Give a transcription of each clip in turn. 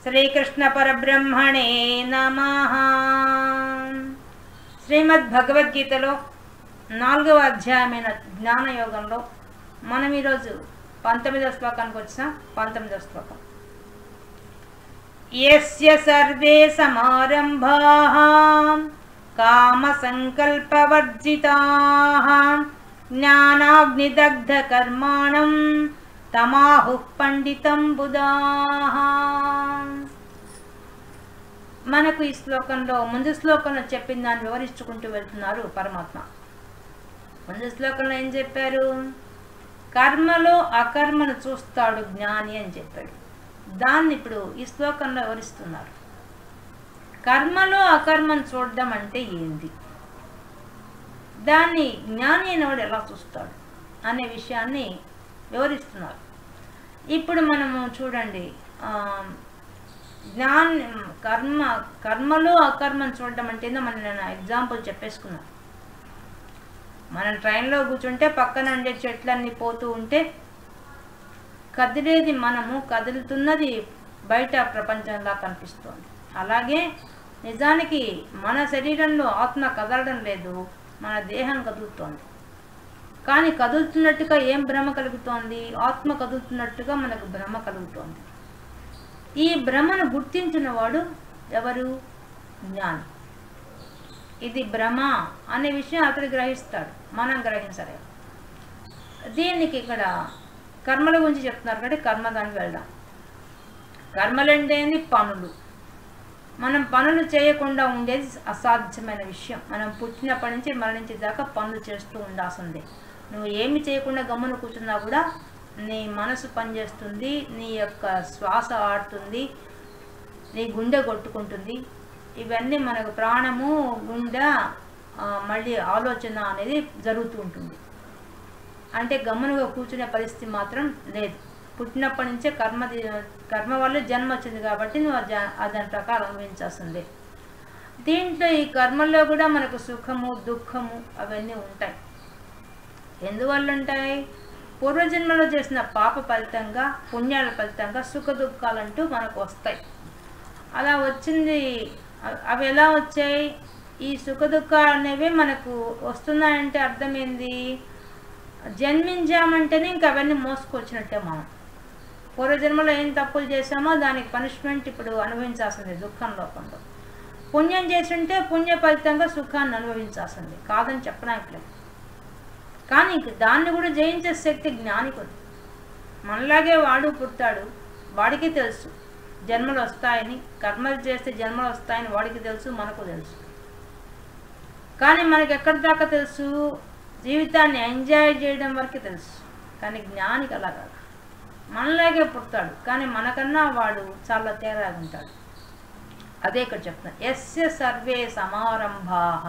శ్రీకృష్ణ పరబ్రహ్మణే నమః. శ్రీమద్ భగవద్గీతలో 4వ అధ్యాయమైన జ్ఞానయోగంలో మనం ఈరోజు 19వ శ్లోకానికి వచ్చిన 19వ శ్లోకం. యస్య సర్వే సమారంభాః కామ సంకల్పవర్జితాః జ్ఞానాగ్నిదగ్ధ కర్మాణం తమాహుః పండితం బుధాః. మనకు ఈ శ్లోకంలో ముందు శ్లోకంలో చెప్పిన దాన్ని వివరించుకుంటూ వెళ్తున్నారు పరమాత్మ. ముందు శ్లోకంలో ఏం చెప్పారు? కర్మలో అకర్మను చూస్తాడు జ్ఞాని అని చెప్పాడు. దాన్ని ఇప్పుడు ఈ శ్లోకంలో వివరిస్తున్నారు. కర్మలో అకర్మను చూడడం అంటే ఏంది, దాన్ని జ్ఞాని అయినవాడు ఎలా చూస్తాడు అనే విషయాన్ని వివరిస్తున్నారు. ఇప్పుడు మనము చూడండి, కర్మలో అకర్మను చూడడం అంటే ఏందో నేను ఎగ్జాంపుల్ చెప్పేసుకున్నాను. మనం ట్రైన్లో కూర్చుంటే పక్కన ఉండే చెట్లన్నీ పోతూ ఉంటే కదిలేది మనము, కదులుతున్నది బయట ప్రపంచంలా కనిపిస్తోంది. అలాగే నిజానికి మన శరీరంలో ఆత్మ కదలడం లేదు, మన దేహం కదులుతోంది. కానీ కదులుతున్నట్టుగా ఏం భ్రమ కలుగుతోంది? ఆత్మ కదులుతున్నట్టుగా మనకు భ్రమ కలుగుతోంది. ఈ భ్రమను గుర్తించిన వాడు ఎవరు? జ్ఞాని. ఇది భ్రమ అనే విషయం అతడు గ్రహిస్తాడు, మనం గ్రహించలేము. దీనికి ఇక్కడ కర్మల గురించి చెప్తున్నారు కాబట్టి కర్మదానికి వెళ్దాం. కర్మలంటేంది పనులు. మనం పనులు చేయకుండా ఉండేది అసాధ్యమైన విషయం. మనం పుట్టినప్పటి నుంచి మరణించేదాకా పనులు చేస్తూ ఉండాల్సిందే. నువ్వు ఏమి చేయకుండా గమ్మున కూర్చున్నా కూడా నీ మనసు పనిచేస్తుంది, నీ యొక్క శ్వాస ఆడుతుంది, నీ గుండె కొట్టుకుంటుంది. ఇవన్నీ మనకు ప్రాణము, గుండె, మళ్ళీ ఆలోచన అనేది జరుగుతూ ఉంటుంది. అంటే గమ్మునుగా కూర్చునే పరిస్థితి మాత్రం లేదు. పుట్టినప్పటి నుంచే కర్మ వల్ల జన్మ వచ్చింది కాబట్టి నువ్వు దాని ప్రకారం అనుభవించాల్సిందే. దీంట్లో ఈ కర్మల్లో కూడా మనకు సుఖము దుఃఖము అవన్నీ ఉంటాయి. ఎందువల్ల ఉంటాయి? పూర్వజన్మలో చేసిన పాప ఫలితంగా, పుణ్యాల ఫలితంగా సుఖ దుఃఖాలంటూ మనకు వస్తాయి. అలా వచ్చింది. అవి ఎలా వచ్చాయి? ఈ సుఖ దుఃఖాలు అనేవి మనకు వస్తున్నాయంటే అర్థమైంది, జన్మించామంటేనే ఇంక అవన్నీ మోసుకొచ్చినట్టే. మనం పూర్వజన్మలో ఏం తప్పులు చేసామో దానికి పనిష్మెంట్ ఇప్పుడు అనుభవించాల్సిందే దుఃఖం రూపంలో. పుణ్యం చేస్తుంటే పుణ్య ఫలితంగా సుఖాన్ని అనుభవించాల్సిందే, కాదని చెప్పడానికి లేదు. కానీ దాన్ని కూడా జయించే శక్తి జ్ఞానికి ఉంది. మనలాగే వాడు పుట్టాడు, వాడికి తెలుసు జన్మలు వస్తాయని, కర్మలు చేస్తే జన్మలు వస్తాయని వాడికి తెలుసు, మనకు తెలుసు. కానీ మనకి ఎక్కడి దాకా తెలుసు? జీవితాన్ని ఎంజాయ్ చేయడం వరకు తెలుసు. కానీ జ్ఞానికి అలా కాదు. మనలాగే పుడతాడు కానీ మనకన్నా వాడు చాలా తేడా ఉంటాడు. అదే ఇక్కడ చెప్తాను. యస్య సర్వే సమారంభాః.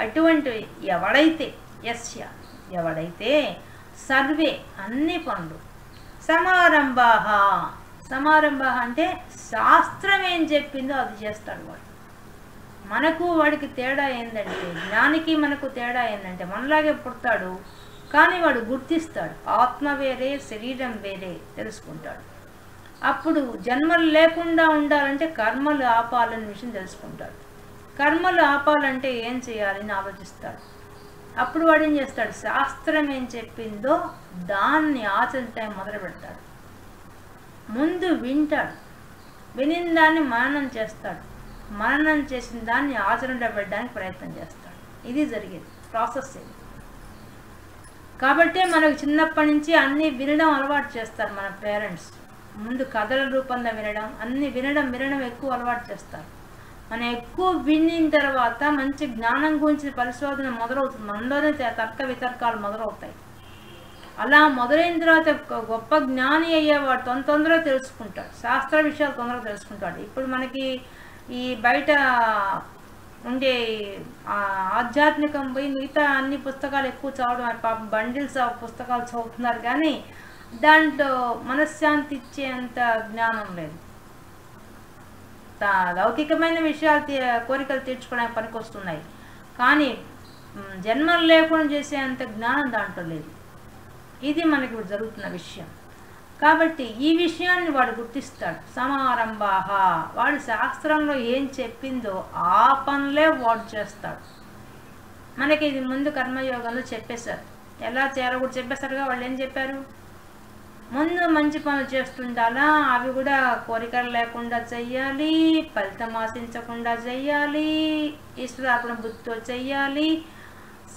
అటువంటి ఎవడైతే సర్వే అన్ని పనులు, సమారంభాః అంటే శాస్త్రం ఏం చెప్పిందో అది చేస్తాడు వాడు. మనకు వాడికి తేడా ఏంటంటే, జ్ఞానికి మనకు తేడా ఏంటంటే, మనలాగే పుడతాడు కానీ వాడు గుర్తిస్తాడు ఆత్మ వేరే శరీరం వేరే తెలుసుకుంటాడు. అప్పుడు జన్మలు లేకుండా ఉండాలంటే కర్మలు ఆపాలనే విషయం తెలుసుకుంటాడు. కర్మలు ఆపాలంటే ఏం చేయాలని ఆలోచిస్తాడు. అప్పుడు వాడు ఏం చేస్తాడు? శాస్త్రం ఏం చెప్పిందో దాన్ని ఆచరించడం మొదలు పెడతాడు. ముందు వింటాడు, వినిన దాన్ని మననం చేస్తాడు, మననం చేసిన దాన్ని ఆచరణలో పెట్టడానికి ప్రయత్నం చేస్తాడు. ఇది జరిగేది ప్రాసెస్. ఇది కాబట్టే మనకు చిన్నప్పటి నుంచి అన్నీ వినడం అలవాటు చేస్తారు మన పేరెంట్స్. ముందు కథల రూపంలో వినడం, అన్నీ వినడం ఎక్కువ అలవాటు చేస్తారు. మనం ఎక్కువ వినిన తర్వాత మంచి జ్ఞానం గురించి పరిశోధన మొదలవుతుంది. మనలోనే తర్క వితర్కాలు మొదలవుతాయి. అలా మొదలైన తర్వాత గొప్ప జ్ఞాని అయ్యేవాడు తొందరగా తెలుసుకుంటాడు, శాస్త్ర విషయాలు తొందరగా తెలుసుకుంటాడు. ఇప్పుడు మనకి ఈ బయట ఉండే ఆధ్యాత్మికం పోయి మిగతా అన్ని పుస్తకాలు ఎక్కువ చదవడం, పాపం బండిల్స్ ఆఫ్ పుస్తకాలు చదువుతున్నారు కానీ దాంట్లో మనశ్శాంతి ఇచ్చేంత జ్ఞానం లేదు. లౌకికమైన విషయాలు కోరికలు తీర్చుకోవడానికి పనికొస్తున్నాయి కానీ జన్మలు లేకుండా చేసేంత జ్ఞానం దాంట్లో లేదు. ఇది మనకి జరుగుతున్న విషయం. కాబట్టి ఈ విషయాన్ని వాడు గుర్తిస్తాడు. సమారంభాహ, వాడు శాస్త్రంలో ఏం చెప్పిందో ఆ పనులే వాడు చేస్తాడు. మనకి ఇది ముందు కర్మయోగంలో చెప్పేశారు, ఎలా చేయాలో కూడా చెప్పేశారుగా. వాళ్ళు ఏం చెప్పారు, ముందు మంచి పనులు చేస్తుండాలా, అవి కూడా కోరికలు లేకుండా చెయ్యాలి, ఫలితం ఆశించకుండా చెయ్యాలి, ఈశ్వరార్పణ బుద్ధితో చెయ్యాలి,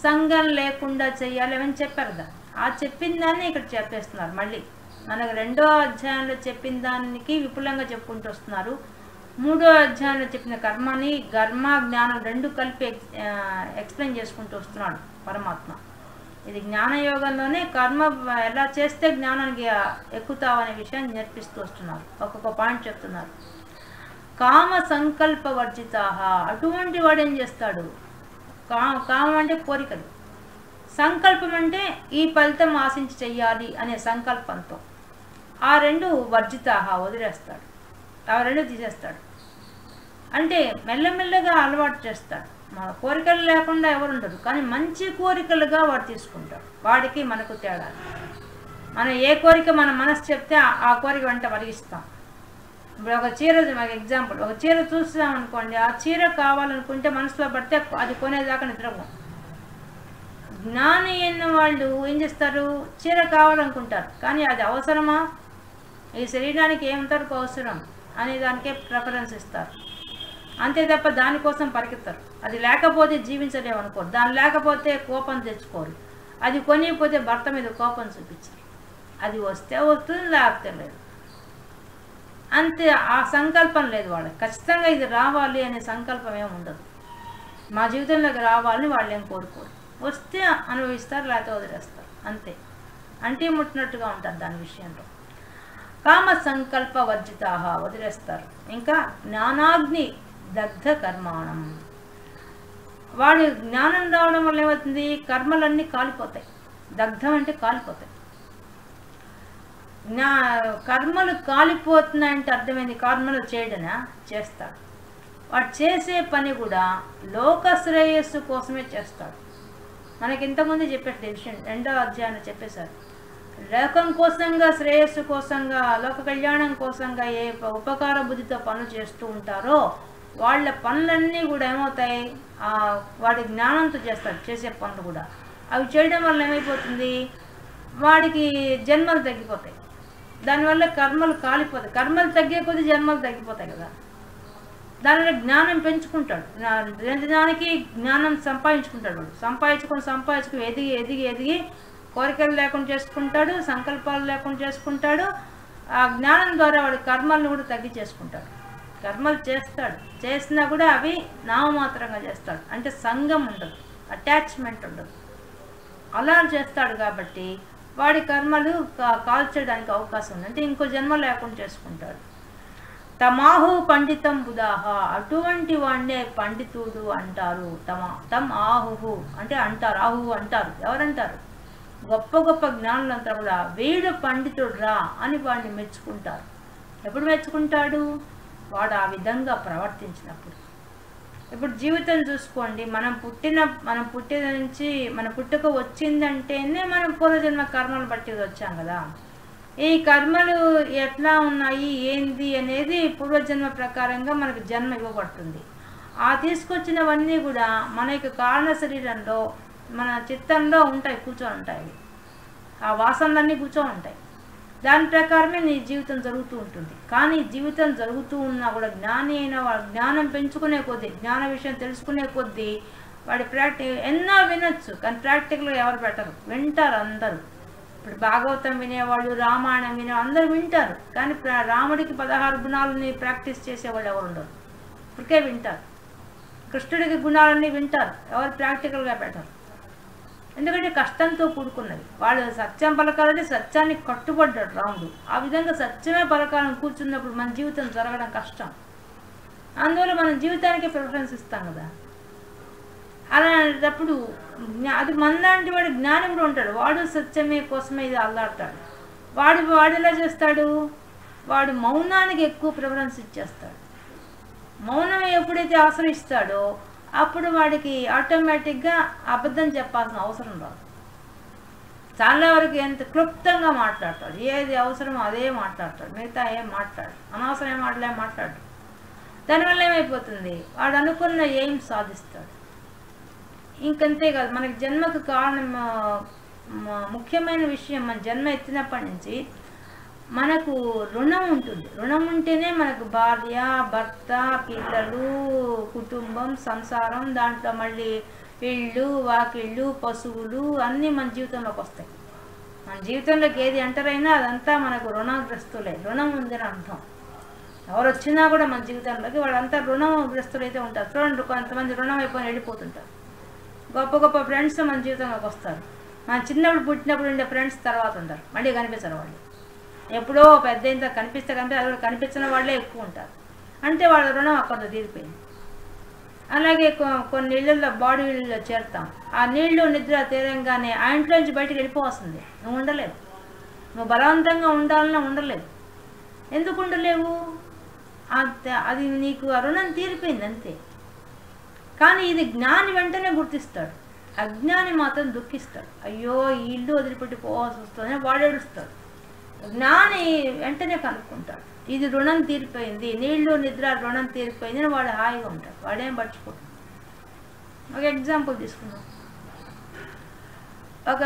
సంఘం లేకుండా చెయ్యాలి అని చెప్పారు కదా. ఆ చెప్పిన దాన్ని ఇక్కడ చెప్పేస్తున్నారు. మళ్ళీ మనకు 2వ అధ్యాయంలో చెప్పిన దానికి విపులంగా చెప్పుకుంటూ వస్తున్నారు. 3వ అధ్యాయంలో చెప్పిన కర్మని కర్మ జ్ఞానం 2 కలిపి ఎక్స్ప్లెయిన్ చేసుకుంటూ వస్తున్నాడు పరమాత్మ. ఇది జ్ఞానయోగంలోనే కర్మ ఎలా చేస్తే జ్ఞానానికి ఎక్కుతావనే విషయాన్ని నేర్పిస్తూ వస్తున్నారు. ఒక్కొక్క పాయింట్ చెప్తున్నారు. కామ సంకల్ప వర్జిత, అటువంటి వాడు ఏం చేస్తాడు, కామం అంటే కోరికలు, సంకల్పం అంటే ఈ ఫలితం ఆశించి చెయ్యాలి అనే సంకల్పంతో ఆ 2 వర్జిత వదిలేస్తాడు, ఆ 2 తీసేస్తాడు. అంటే మెల్లమెల్లగా అలవాటు చేస్తాడు. మన కోరికలు లేకుండా ఎవరు ఉండరు, కానీ మంచి కోరికలుగా వాడు తీసుకుంటాడు. వాడికి మనకు తేడా. మనం ఏ కోరిక మన మనసు చెప్తే ఆ కోరిక వెంట కలిగిస్తాం. ఇప్పుడు ఒక చీర, మాకు ఎగ్జాంపుల్, ఒక చీర చూస్తాం అనుకోండి, ఆ చీర కావాలనుకుంటే మనసులో పడితే అది కొనేదాకా నిద్రపో. జ్ఞాని అయిన వాళ్ళు ఏం చేస్తారు, చీర కావాలనుకుంటారు, కానీ అది అవసరమా, ఈ శరీరానికి ఏమంతవరకు అవసరం అనే దానికే ప్రిఫరెన్స్ ఇస్తారు. అంతే తప్ప దానికోసం పరిగెత్తారు. అది లేకపోతే జీవించలేము అనుకోరు, దాని లేకపోతే కోపం తెచ్చుకోరు, అది కొనిపోతే భర్త మీద కోపం చూపించారు. అది వస్తే వస్తుంది, లేకపోతే లేదు. అంతే, ఆ సంకల్పం లేదు వాళ్ళకి. ఖచ్చితంగా ఇది రావాలి అనే సంకల్పం ఏమి ఉండదు. మా జీవితంలోకి రావాలని వాళ్ళు ఏం కోరుకోరు. వస్తే అనుభవిస్తారు, లేకపోతే వదిలేస్తారు. అంతే, అంటే ముట్టినట్టుగా ఉంటారు దాని విషయంలో. కామ సంకల్ప వర్జిత వదిలేస్తారు. ఇంకా జ్ఞానాగ్ని దగ్ధ కర్మాణం, వాడు జ్ఞానం రావడం వల్ల ఏమవుతుంది, కర్మలన్నీ కాలిపోతాయి. దగ్ధం అంటే కాలిపోతాయి. కర్మలు కాలిపోతున్నాయంటే అర్థమైంది, కర్మలు చేయడనా, చేస్తాడు. వాడు చేసే పని కూడా లోక శ్రేయస్సు కోసమే చేస్తాడు. మనకి ఇంతకుముందు చెప్పేట విషయం 2వ అధ్యాయంలో చెప్పేశారు. లోకం కోసంగా, శ్రేయస్సు కోసంగా, లోక కళ్యాణం కోసంగా ఏ ఉపకార బుద్ధితో పనులు చేస్తూ ఉంటారో వాళ్ళ పనులన్నీ కూడా ఏమవుతాయి, వాడి జ్ఞానంతో చేస్తాడు చేసే పనులు కూడా. అవి చేయడం వల్ల ఏమైపోతుంది, వాడికి జన్మలు తగ్గిపోతాయి. దానివల్ల కర్మలు కాలిపోతాయి. కర్మలు తగ్గే కొద్ది జన్మలు తగ్గిపోతాయి కదా. దానివల్ల జ్ఞానం పెంచుకుంటాడు. దానికి జ్ఞానం సంపాదించుకుంటాడు. వాడు సంపాదించుకొని ఎదిగి ఎదిగి ఎదిగి కోరికలు లేకుండా చేసుకుంటాడు, సంకల్పాలు లేకుండా చేసుకుంటాడు. ఆ జ్ఞానం ద్వారా వాడు కర్మలను కూడా తగ్గి చేసుకుంటాడు. కర్మలు చేస్తాడు, చేసినా కూడా అవి నామమాత్రంగా చేస్తాడు. అంటే సంఘం ఉండదు, అటాచ్మెంట్ ఉండదు. అలా చేస్తాడు కాబట్టి వాడి కర్మలు కాల్చడానికి అవకాశం ఉంది. అంటే ఇంకో జన్మ లేకుండా చేసుకుంటాడు. తమాహు పండితం బుధాహ, అటువంటి వాడినే పండితుడు అంటారు. తమ్ ఆహుహు అంటే అంటారు, ఆహుహు అంటారు. ఎవరంటారు, గొప్ప గొప్ప జ్ఞానులంతా కూడా వీడు పండితుడు రా అని వాడిని మెచ్చుకుంటారు. ఎప్పుడు మెచ్చుకుంటాడు, వాడు ఆ విధంగా ప్రవర్తించినప్పుడు. ఇప్పుడు జీవితం చూసుకోండి, మనం పుట్టిన నుంచి మన పుట్టుక వచ్చిందంటేనే మనం పూర్వజన్మ కర్మలు బట్టి వచ్చాం కదా. ఈ కర్మలు ఎట్లా ఉన్నాయి ఏంది అనేది పూర్వజన్మ ప్రకారంగా మనకు జన్మ ఇవ్వబడుతుంది. ఆ తీసుకొచ్చినవన్నీ కూడా మన యొక్క కారణ శరీరంలో, మన చిత్తంలో ఉంటాయి, కూర్చొని ఉంటాయి. ఆ వాసనలన్నీ కూర్చొని ఉంటాయి. దాని ప్రకారమే నీ జీవితం జరుగుతూ ఉంటుంది. కానీ జీవితం జరుగుతూ ఉన్నా కూడా జ్ఞాని అయిన వాడు జ్ఞానం పెంచుకునే కొద్దీ, జ్ఞాన విషయం తెలుసుకునే కొద్దీ వాడి ఎన్నో వినొచ్చు, కానీ ప్రాక్టికల్గా ఎవరు పెట్టరు. వింటారు అందరూ. ఇప్పుడు భాగవతం వినేవాళ్ళు, రామాయణం వినే అందరూ వింటారు, కానీ రాముడికి 16 గుణాలని ప్రాక్టీస్ చేసేవాళ్ళు ఎవరు ఉండరు. ఇప్పటికే వింటారు. కృష్ణుడికి గుణాలన్నీ వింటారు, ఎవరు ప్రాక్టికల్గా పెట్టరు. ఎందుకంటే కష్టంతో కూడుకున్నది. వాళ్ళు సత్యం పలకాలంటే సత్యాన్ని కట్టుబడ్డాడు రాముడు. ఆ విధంగా సత్యమే పలకాలను కూర్చున్నప్పుడు మన జీవితం జరగడం కష్టం. అందువల్ల మనం జీవితానికి ప్రిఫరెన్స్ ఇస్తాం కదా. అలాంటప్పుడు అది మనలాంటి వాడు జ్ఞానం కూడా ఉంటాడు. వాడు సత్యమే కోసమే ఇది అల్లాడతాడు. వాడు ఎలా చేస్తాడు, వాడు మౌనానికి ఎక్కువ ప్రిఫరెన్స్ ఇచ్చేస్తాడు. మౌనం ఎప్పుడైతే ఆశ్రయిస్తాడో అప్పుడు వాడికి ఆటోమేటిక్గా అబద్ధం చెప్పాల్సిన అవసరం రాదు. చాలా వరకు ఎంత క్లుప్తంగా మాట్లాడతాడు, ఏది అవసరమో అదే మాట్లాడతాడు, మిగతా ఏం మాట్లాడు, అనవసరమైన మాటలే మాట్లాడు. దానివల్ల ఏమైపోతుంది, వాడు అనుకున్న ఏం సాధిస్తాడు. ఇంకంతే కాదు, మనకి జన్మకు కారణం ముఖ్యమైన విషయం, మన జన్మ ఎత్తినప్పటి నుంచి మనకు రుణం ఉంటుంది. రుణం ఉంటేనే మనకు భార్య, భర్త, పిల్లలు, కుటుంబం, సంసారం, దాంట్లో మళ్ళీ ఇళ్ళు, వాకిళ్ళు, పశువులు అన్నీ మన జీవితంలోకి వస్తాయి. మన జీవితంలోకి ఏది ఎంటర్ అయినా అదంతా మనకు రుణగ్రస్తులే, రుణం ఉందని అర్థం. ఎవరు వచ్చినా కూడా మన జీవితంలోకి వాళ్ళంతా రుణగ్రస్తులైతే ఉంటారు. చూడండి, కొంతమంది రుణం అయిపోయి వెళ్ళిపోతుంటారు. గొప్ప గొప్ప ఫ్రెండ్స్ మన జీవితంలోకి వస్తారు. మన చిన్నప్పుడు పుట్టినప్పుడు ఉండే ఫ్రెండ్స్ తర్వాత ఉంటారు, మళ్ళీ కనిపించరు వాళ్ళు. ఎప్పుడో పెద్ద ఇంత కనిపిస్తే అది కూడా కనిపించిన వాళ్ళే ఎక్కువ ఉంటారు. అంటే వాళ్ళ రుణం అక్కడ తీరిపోయింది. అలాగే కొన్ని నీళ్ళల్లో బాడీ నీళ్ళలో చేరుతాం. ఆ నీళ్ళు నిద్ర తీరంగానే ఆ ఇంట్లోంచి బయటకు వెళ్ళిపోవస్తుంది. నువ్వు ఉండలేవు, నువ్వు బలవంతంగా ఉండాలన్నా ఉండలేవు. ఎందుకు ఉండలేవు, అది నీకు ఆ రుణం తీరిపోయింది అంతే. కానీ ఇది జ్ఞాని వెంటనే గుర్తిస్తాడు, అజ్ఞాని మాత్రం దుఃఖిస్తాడు. అయ్యో ఈ ఇల్లు వదిలిపెట్టి పోవాల్సి వస్తుందని వాడు ఏడుస్తాడు. జ్ఞాని వెంటనే కనుక్కుంటాడు, ఇది రుణం తీరిపోయింది, నీళ్లు నిద్ర రుణం తీరిపోయింది అని వాడు హాయిగా ఉంటాడు, వాడేం పట్టుకోడు. ఒక ఎగ్జాంపుల్ తీసుకున్నాం. ఒక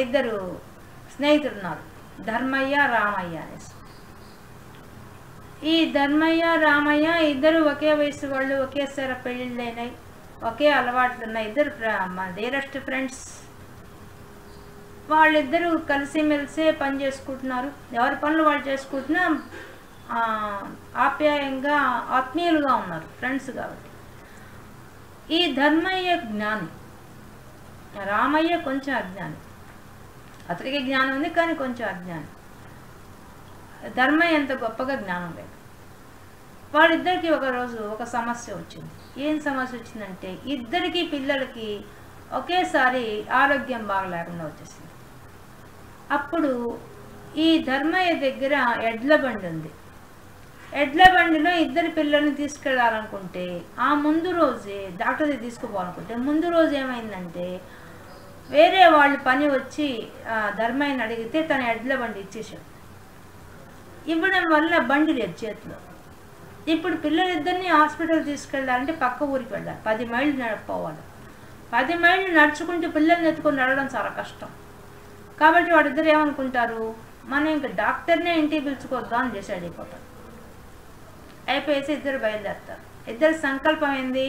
ఇద్దరు స్నేహితులు ఉన్నారు, ధర్మయ్య, రామయ్య అనేసి. ఈ ధర్మయ్య, రామయ్య ఇద్దరు ఒకే వయసు వాళ్ళు, ఒకేసారి పెళ్ళిళ్ళు అయినాయి, ఒకే అలవాట్లు ఉన్నాయి, ఇద్దరు మన డియరెస్ట్ ఫ్రెండ్స్. వాళ్ళిద్దరూ కలిసిమెలిసే పని చేసుకుంటున్నారు, ఎవరి పనులు వాళ్ళు చేసుకుంటున్నా ఆప్యాయంగా ఆత్మీయులుగా ఉన్నారు, ఫ్రెండ్స్ కాబట్టి. ఈ ధర్మయ్య జ్ఞాని, రామయ్య కొంచెం అజ్ఞాని. అతడికి జ్ఞానం ఉంది కానీ కొంచెం అజ్ఞాని. ధర్మయ్య ఎంత గొప్పగా జ్ఞానం లేదు. వాళ్ళిద్దరికి ఒకరోజు ఒక సమస్య వచ్చింది. ఏం సమస్య వచ్చిందంటే, ఇద్దరికి పిల్లలకి ఒకేసారి ఆరోగ్యం బాగలేకుండా వచ్చేసింది. అప్పుడు ఈ ధర్మయ్య దగ్గర ఎడ్ల బండి ఉంది. ఎడ్ల బండిలో ఇద్దరు పిల్లల్ని తీసుకెళ్ళాలనుకుంటే ఆ ముందు రోజే డాక్టర్ దగ్గర తీసుకుపోవాలనుకుంటే ముందు రోజు ఏమైందంటే, వేరే వాళ్ళు పని వచ్చి ధర్మయ్యని అడిగితే తన ఎడ్ల బండి ఇచ్చేసాడు. ఇవ్వడం వల్ల బండి లేదు చేతిలో. ఇప్పుడు పిల్లలిద్దరినీ హాస్పిటల్ తీసుకెళ్ళాలంటే పక్క ఊరికి వెళ్ళాలి, 10 మైళ్ళు నడిపోవాలి. 10 మైళ్ళు నడుచుకుంటూ పిల్లల్ని ఎత్తుకొని నడవడం చాలా కష్టం. కాబట్టి వాడిద్దరు ఏమనుకుంటారు, మనం ఇంకా డాక్టర్నే ఇంటికి పిలుచుకొద్దాం అని డిసైడ్ అయిపోతారు. అయిపోయేసి ఇద్దరు బయలుదేరుతారు. ఇద్దరు సంకల్పం ఏంది,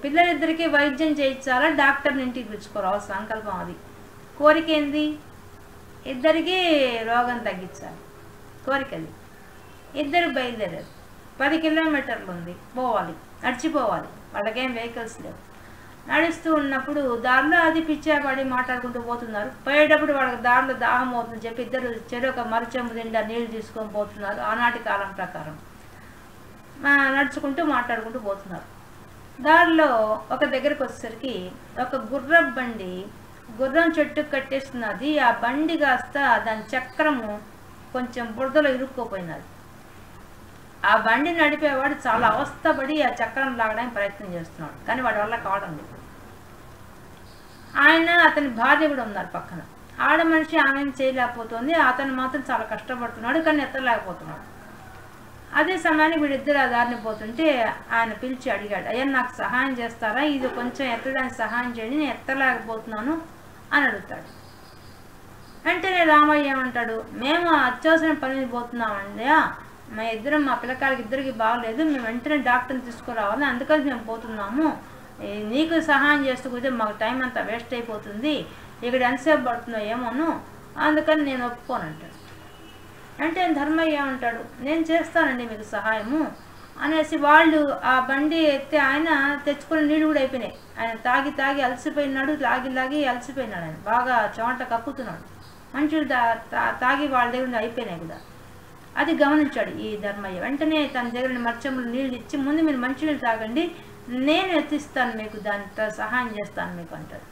పిల్లలిద్దరికీ వైద్యం చేయించాలా, డాక్టర్ని ఇంటికి పిలుచుకోవాలి, సంకల్పం అది. కోరిక ఏంది, ఇద్దరికీ రోగం తగ్గించాలి, కోరిక అది. ఇద్దరు బయలుదేరారు. 10 కిలోమీటర్లు ఉంది, పోవాలి, నడిచిపోవాలి, వాళ్ళకేం వెహికల్స్ లేవు. నడుస్తూ ఉన్నప్పుడు దారిలో అది పిచ్చాపడి మాట్లాడుకుంటూ పోతున్నారు. పోయేటప్పుడు వాళ్ళకి దారిలో దాహం అవుతుందని చెప్పి ఇద్దరు చెరొక మరుచెంబు నిండా నీళ్ళు తీసుకొని పోతున్నారు. ఆనాటి కాలం ప్రకారం నడుచుకుంటూ మాట్లాడుకుంటూ పోతున్నారు. దారిలో ఒక దగ్గరికి వచ్చేసరికి ఒక గుర్రం బండి గుర్రం చెట్టుకు కట్టేస్తున్నది. ఆ బండి కాస్త దాని చక్రము కొంచెం బురదలో ఇరుక్కుపోయినది. ఆ బండి నడిపేవాడు చాలా అవస్థపడి ఆ చక్రం లాగడానికి ప్రయత్నం చేస్తున్నాడు, కానీ వాడి వల్ల కావడం లేదు. ఆయన అతని భార్య కూడా ఉన్నారు పక్కన. ఆడ మనిషి ఆమెను చేయలేకపోతుంది, అతను మాత్రం చాలా కష్టపడుతున్నాడు, కానీ ఎత్తలేకపోతున్నాడు. అదే సమయానికి వీడిద్దరు ఆ దారిని పోతుంటే ఆయన పిలిచి అడిగాడు, అయ్యా నాకు సహాయం చేస్తారా, ఇది కొంచెం ఎత్తడానికి సహాయం చేయండి, నేను ఎత్తలేకపోతున్నాను అని అడుగుతాడు. వెంటనే రామయ్య ఏమంటాడు, మేము అత్యవసరం పని పోతున్నామండి, మా పిల్లకాయలకి ఇద్దరికి బాగలేదు, మేము వెంటనే డాక్టర్ని తీసుకురావాలి, అందుకని మేము పోతున్నాము, నీకు సహాయం చేస్తూ కూర్చొని మాకు టైం అంతా వేస్ట్ అయిపోతుంది, ఇక్కడ ఎంతసేపు పడుతుందో ఏమోను, అందుకని నేను ఒప్పుకోనంటాడు. అంటే ధర్మయ్య ఏమంటాడు, నేను చేస్తానండి మీకు సహాయము అనేసి వాళ్ళు ఆ బండి ఎత్తే ఆయన తెచ్చుకుని నీళ్ళు కూడా అయిపోయినాయి. ఆయన తాగి తాగి అలసిపోయినాడు, లాగి అలసిపోయినాడు, ఆయన బాగా చెమట కప్పుతున్నాడు, మంచులు తాగి వాళ్ళ దగ్గర అయిపోయినాయి కూడా. అది గమనించాడు ఈ ధర్మయ్య. వెంటనే తన దగ్గర మర్చములు నీళ్ళు ఇచ్చి, ముందు మీరు మంచినీళ్ళు తాగండి, నేను ఎత్తిస్తాను మీకు, దాంతో సహాయం చేస్తాను మీకు అంటాడు.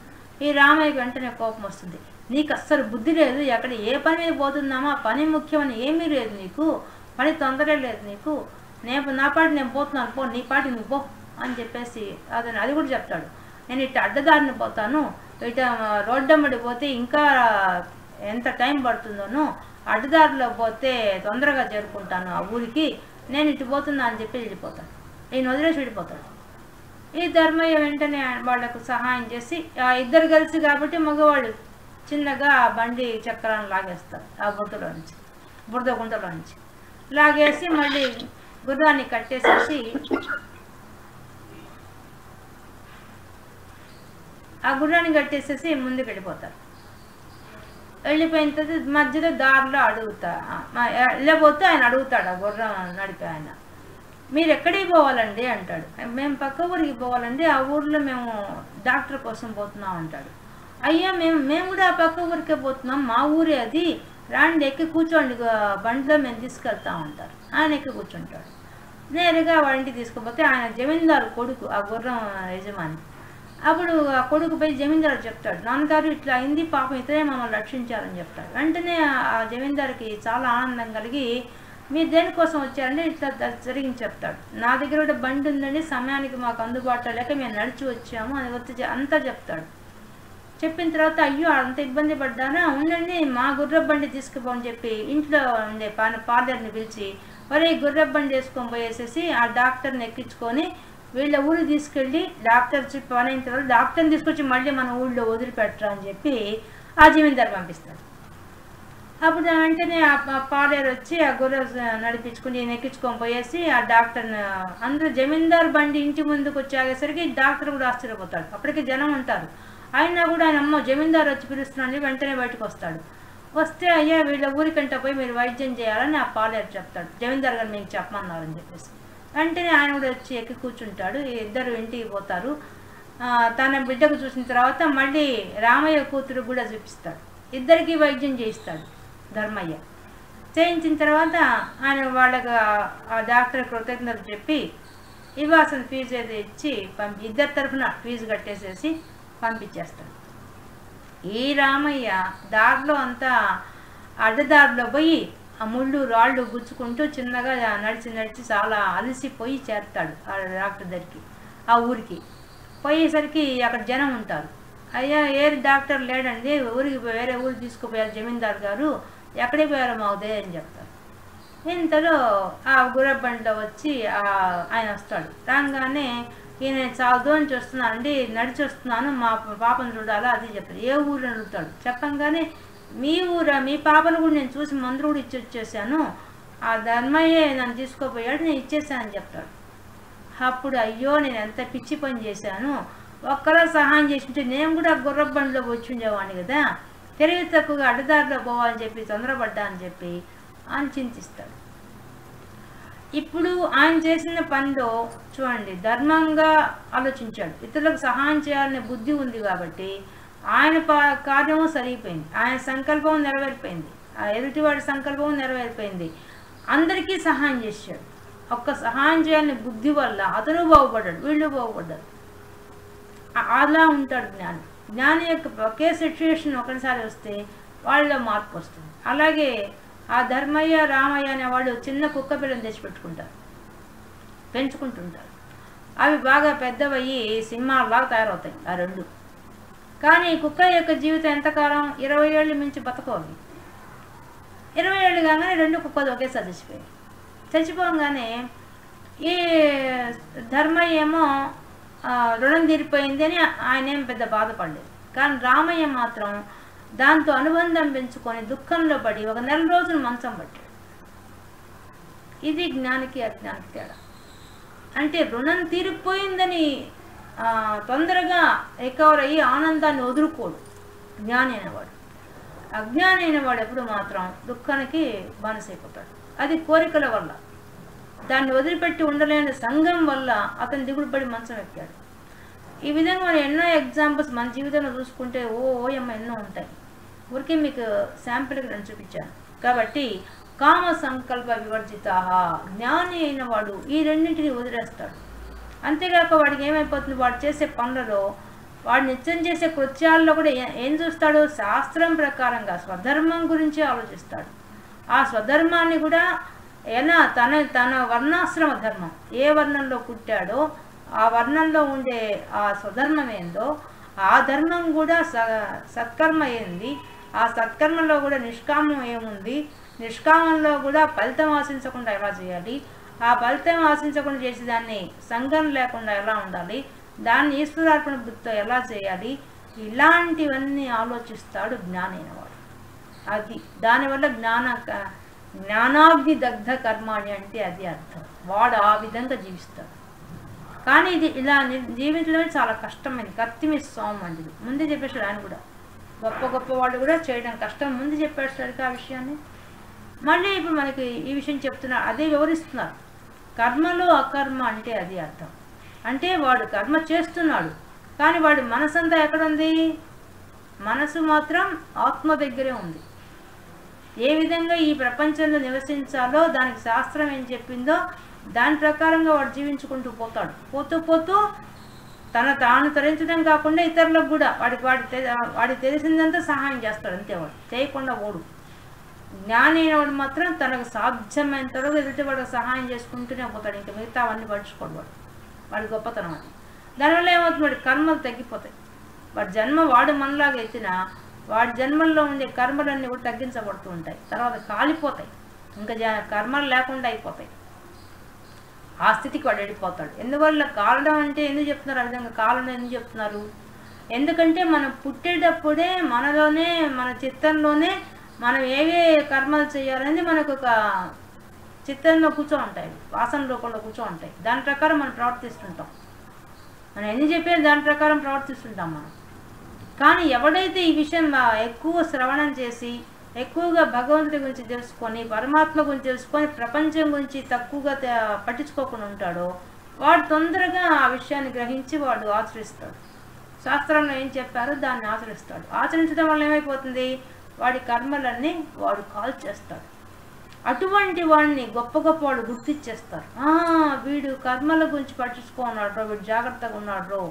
ఈ రామయ్యకి వెంటనే కోపం వస్తుంది, నీకు అస్సలు బుద్ధి లేదు, ఎక్కడ ఏ పని మీద పోతున్నామో ఆ పని ముఖ్యమని ఏమీ లేదు నీకు, పని తొందర లేదు నీకు, నా పాటి నేను పోతున్నాను, పో నీ పాటి నువ్వు పో అని చెప్పేసి అది కూడా చెప్తాడు. నేను ఇట్లా అడ్డదారిని పోతాను, ఇట రోడ్డమ్మడి పోతే ఇంకా ఎంత టైం పడుతుందోనో, అడ్డదారిలో పోతే తొందరగా చేరుకుంటాను ఆ ఊరికి, నేను ఇటు పోతున్నా అని చెప్పి వెళ్ళిపోతాడు. ఈయన వదిలేసి వెళ్ళిపోతాడు. ఈ ధర్మయ్య వెంటనే వాళ్లకు సహాయం చేసి, ఆ ఇద్దరు కలిసి కాబట్టి మగవాళ్ళు చిన్నగా ఆ బండి చక్రాన్ని లాగేస్తారు ఆ బురద గుంటలో నుంచి లాగేసి మళ్ళీ గుర్రాన్ని కట్టేసేసి ఆ గుర్రాన్ని కట్టేసేసి ముందుకు వెళ్ళిపోతారు. వెళ్ళిపోయిన తర్వాత మధ్యలో దారిలో వెళ్ళబోతే ఆయన అడుగుతాడు, ఆ గుర్రం నడిపి ఆయన, మీరు ఎక్కడికి పోవాలండి అంటాడు. మేము పక్క ఊరికి పోవాలండి, ఆ ఊర్లో మేము డాక్టర్ కోసం పోతున్నాం అంటాడు. అయ్యా మేము కూడా ఆ పక్క ఊరికే పోతున్నాం, మా ఊరే అది, రాండి ఎక్కి కూర్చోండి బండిలో మేము తీసుకెళ్తాం అంటారు. ఆయన ఎక్కి కూర్చుంటాడు. నేరుగా వాడింటికి తీసుకుపోతే ఆయన జమీందారు కొడుకు, ఆ గుర్రం యజమాని. అప్పుడు ఆ కొడుకు పోయి జమీందారు చెప్తాడు, నాన్నగారు ఇట్లా అయింది, పాపం ఇతరే మమ్మల్ని రక్షించారని చెప్తాడు. వెంటనే ఆ జమీందారుకి చాలా ఆనందం కలిగి, మీరు దేనికోసం వచ్చారంటే ఇట్లా జరిగింది చెప్తాడు. నా దగ్గర కూడా బండి ఉందండి, సమయానికి మాకు అందుబాటులో లేక మేము నడిచి వచ్చాము అని వచ్చి అంతా చెప్తాడు. చెప్పిన తర్వాత అయ్యో అంత ఇబ్బంది పడ్డానా, ఉండండి మా గుర్ర బండి తీసుకుపోని చెప్పి ఇంట్లో ఉండే పార్లర్ని పిలిచి మరి గుర్ర బండి వేసుకొని పోయేసేసి ఆ డాక్టర్ని ఎక్కించుకొని వీళ్ళ ఊరు తీసుకెళ్ళి డాక్టర్ పని అయిన తర్వాత డాక్టర్ని తీసుకొచ్చి మళ్ళీ మన ఊళ్ళో వదిలిపెట్టరా అని చెప్పి ఆ జమీందారు పంపిస్తాడు. అప్పుడు వెంటనే ఆ పార్లర్ వచ్చి ఆ గుర్ర నడిపించుకుని ఎక్కించుకొని పోయేసి ఆ డాక్టర్ని అందరూ జమీందారు బండి ఇంటి ముందుకు వచ్చేసరికి డాక్టర్ కూడా ఆశ్చర్యపోతాడు. అప్పటికి జనం ఉంటారు. అయినా కూడా ఆయన అమ్మో జమీందారు వచ్చి పిలుస్తున్నాడని వెంటనే బయటకు వస్తాడు. వస్తే అయ్యా వీళ్ళ ఊరికంట పోయి మీరు వైద్యం చేయాలని ఆ పాలేరు చెప్తాడు. జమీందారు గారు మీకు చెప్పమన్నారని చెప్పేసి వెంటనే ఆయన కూడా వచ్చి ఎక్కి కూర్చుంటాడు. ఇద్దరు ఇంటికి పోతారు. తన బిడ్డకు చూసిన తర్వాత మళ్ళీ రామయ్య కూతురు కూడా చూపిస్తాడు. ఇద్దరికి వైద్యం చేయిస్తాడు ధర్మయ్య. చేయించిన తర్వాత ఆయన వాళ్ళకు ఆ డాక్టర్ కృతజ్ఞతలు చెప్పి ఇవ్వాల్సిన ఫీజు ఏదో ఇచ్చి ఇద్దరి తరఫున ఫీజు కట్టేసేసి పంపించేస్తాడు. ఈ రామయ్య దారిలో అంతా అడ్డదారిలో పోయి ఆ ముళ్ళు రాళ్ళు గుచ్చుకుంటూ చిన్నగా నడిచి చాలా అలసిపోయి చేరుతాడు ఆ డాక్టర్ దగ్గరికి. ఆ ఊరికి పోయేసరికి అక్కడ జనం ఉంటారు. అయ్యా డాక్టర్ లేడండి, ఊరికి వేరే ఊరు తీసుకుపోయారు జమీందారు గారు, ఎక్కడికి పోయారో మాకు అని చెప్తారు. ఇంతలో ఆ గుర్రబండిలో వచ్చి ఆయన వస్తాడు. రాగానే ఈయన చాలా దూరం నుంచి వస్తున్నానండి, నడిచి వస్తున్నాను, మా పాపను చూడాలా అది చెప్తాడు. ఏ ఊరు అడుగుతాడు. చెప్పంగానే మీ ఊరా, మీ పాపను కూడా నేను చూసి మందులు కూడా ఇచ్చి వచ్చేసాను, ఆ ధర్మయ్యే నన్ను తీసుకోపోయాడు, నేను ఇచ్చేసానని చెప్తాడు. అప్పుడు అయ్యో నేను ఎంత పిచ్చి పని చేశాను, ఒక్కరో సహాయం చేసింటే నేను కూడా గుర్రబండిలో వచ్చి ఉండేవాడిని కదా, తెలివి తక్కువగా అడ్డదారిలో పోవాలని చెప్పి తొందరపడ్డా అని చెప్పి ఆయన చింతిస్తాడు. ఇప్పుడు ఆయన చేసిన పనిలో చూడండి ధర్మంగా ఆలోచించాడు. ఇతరులకు సహాయం చేయాలనే బుద్ధి ఉంది కాబట్టి ఆయన కార్యము సరిగిపోయింది, ఆయన సంకల్పం నెరవేరిపోయింది, ఆ ఎదుటివాడి సంకల్పం నెరవేరిపోయింది, అందరికీ సహాయం చేశాడు. ఒక్క సహాయం చేయాలనే బుద్ధి వల్ల అతను బాగుపడ్డాడు, వీళ్ళు బాగుపడ్డారు. అలా ఉంటాడు జ్ఞాని. జ్ఞాని యొక్క ఒకే సిచ్యువేషన్ ఒకసారి వస్తే వాళ్ళలో మార్పు వస్తుంది. అలాగే ఆ ధర్మయ్య రామయ్య అనేవాళ్ళు చిన్న కుక్క పిల్లని తెచ్చిపెట్టుకుంటారు, పెంచుకుంటుంటారు. అవి బాగా పెద్దవయ్యి సింహాల్లాగా తయారవుతాయి ఆ రెండు. కానీ కుక్క యొక్క జీవితం ఎంతకాలం? 20 ఏళ్ళు మించి బతకోవాలి. 20 ఏళ్ళు కాగానే రెండు కుక్కలు ఒకేసారి చచ్చిపోయాయి. చచ్చిపోగానే ఈ ధర్మయ్య ఏమో రుణం తీరిపోయింది అని ఆయన ఏం పెద్ద బాధపడలేదు. కానీ రామయ్య మాత్రం దాంతో అనుబంధం పెంచుకొని దుఃఖంలో పడి ఒక 4 రోజులు మంచం పట్టాడు. ఇది జ్ఞానికి అజ్ఞానికి తేడా. అంటే రుణం తీరిపోయిందని తొందరగా రికవర్ అయ్యి ఆనందాన్ని వదులుకోడు జ్ఞాని అనేవాడు. అజ్ఞాని అయినవాడు ఎప్పుడు మాత్రం దుఃఖానికి బానిసైపోతాడు. అది కోరికల వల్ల, దాన్ని వదిలిపెట్టి ఉండలేని సంఘం వల్ల అతను దిగులు పడి మంచం ఎక్కాడు. ఈ విధంగా మనం ఎన్నో ఎగ్జాంపుల్స్ మన జీవితంలో చూసుకుంటే ఓయమ్మ ఎన్నో ఉంటాయి. ఊరికే మీకు శాంపిల్కి నేను చూపించాను. కాబట్టి కామ సంకల్ప వివర్జిత, జ్ఞాని అయిన వాడు ఈ రెండింటిని వదిలేస్తాడు. అంతేగాక వాడికి ఏమైపోతుంది, వాడు చేసే పనులలో, వాడు నిత్యం చేసే కృత్యాల్లో కూడా ఏం చూస్తాడు? శాస్త్రం ప్రకారంగా స్వధర్మం గురించి ఆలోచిస్తాడు. ఆ స్వధర్మాన్ని కూడా ఎలా తన వర్ణాశ్రమ ధర్మం, ఏ వర్ణంలో పుట్టాడో ఆ వర్ణంలో ఉండే ఆ స్వధర్మం ఏందో ఆ ధర్మం కూడా సత్కర్మ ఏంది, ఆ సత్కర్మలో కూడా నిష్కామం ఏముంది, నిష్కామంలో కూడా ఫలితం ఆశించకుండా ఎలా చేయాలి, ఆ ఫలితం ఆశించకుండా చేసేదాన్ని సంఘం లేకుండా ఎలా ఉండాలి, దాన్ని ఈశ్వరార్పణ బుద్ధితో ఎలా చేయాలి, ఇలాంటివన్నీ ఆలోచిస్తాడు జ్ఞానైన వాడు. అది దానివల్ల జ్ఞానాగ్ని దగ్ధ కర్మాణి అంటే అది అర్థం. వాడు ఆ విధంగా జీవిస్తాడు. కానీ ఇది ఇలా జీవించడమే చాలా కష్టమైంది. కత్తిమి స్వామి అండి ముందే చెప్పేశాడు ఆయన కూడా. గొప్ప గొప్ప వాళ్ళు కూడా చేయడం కష్టం ముందు చెప్పాడు సరిగ్గా ఆ విషయాన్ని. మళ్ళీ ఇప్పుడు మనకి ఈ విషయం చెప్తున్నారు, అదే వివరిస్తున్నారు. కర్మలో అకర్మ అంటే అది అర్థం. అంటే వాడు కర్మ చేస్తున్నాడు, కానీ వాడి మనసు అంతా ఎక్కడుంది? మనసు మాత్రం ఆత్మ దగ్గరే ఉంది. ఏ విధంగా ఈ ప్రపంచంలో నివసించాలో దానికి శాస్త్రం ఏం చెప్పిందో దాని ప్రకారంగా వాడు జీవించుకుంటూ పోతాడు. పోతూ పోతూ తాను తరించడం కాకుండా ఇతరులకు కూడా వాడికి తెలిసిందంతా సహాయం చేస్తాడు. అంతే, వాడు చేయకుండా ఓడు. జ్ఞాని అయినవాడు మాత్రం తనకు సాధ్యమైనంత వరకు ఎదుటి వాడికి సహాయం చేసుకుంటూనే పోతాడు. ఇంకా మిగతా అవన్నీ పడుచుకోడు. వాడి గొప్పతనం అది. దానివల్ల ఏమవుతుంది? వాడి కర్మలు తగ్గిపోతాయి. వాడి జన్మ వాడు మనలాగా ఎత్తినా వాడి జన్మల్లో ఉండే కర్మలన్నీ కూడా తగ్గించబడుతూ ఉంటాయి. తర్వాత కాలిపోతాయి, ఇంకా కర్మలు లేకుండా అయిపోతాయి. ఆ స్థితికి వాడు వెళ్ళిపోతాడు. ఎందువల్ల కాలడం అంటే ఎందుకు చెప్తున్నారు? ఆ విధంగా కాలడం ఎందుకు చెప్తున్నారు? ఎందుకంటే మనం పుట్టేటప్పుడే మనలోనే, మన చిత్తంలోనే మనం ఏవే కర్మలు చేయాలనేది మనకు ఒక చిత్తంలో కూర్చో ఉంటాయి, వాసన రూపంలో కూర్చో ఉంటాయి. దాని ప్రకారం మనం ప్రవర్తిస్తుంటాం. మనం ఎన్ని చెప్పేది దాని ప్రకారం ప్రవర్తిస్తుంటాం మనం. కానీ ఎవడైతే ఈ విషయం ఎక్కువ శ్రవణం చేసి ఎక్కువగా భగవంతుడి గురించి తెలుసుకొని, పరమాత్మ గురించి తెలుసుకొని, ప్రపంచం గురించి తక్కువగా పట్టించుకోకుండా ఉంటాడో వాడు తొందరగా ఆ విషయాన్ని గ్రహించి వాడు ఆచరిస్తాడు. శాస్త్రంలో ఏం చెప్పారో దాన్ని ఆచరిస్తాడు. ఆచరించడం వల్ల ఏమైపోతుంది? వాడి కర్మలన్నీ వాడు కాల్చేస్తాడు. అటువంటి వాడిని గొప్ప గొప్ప వాడు గుర్తించేస్తారు. వీడు కర్మల గురించి పట్టించుకున్నాడు, వీడు జాగ్రత్తగా ఉన్నాడు,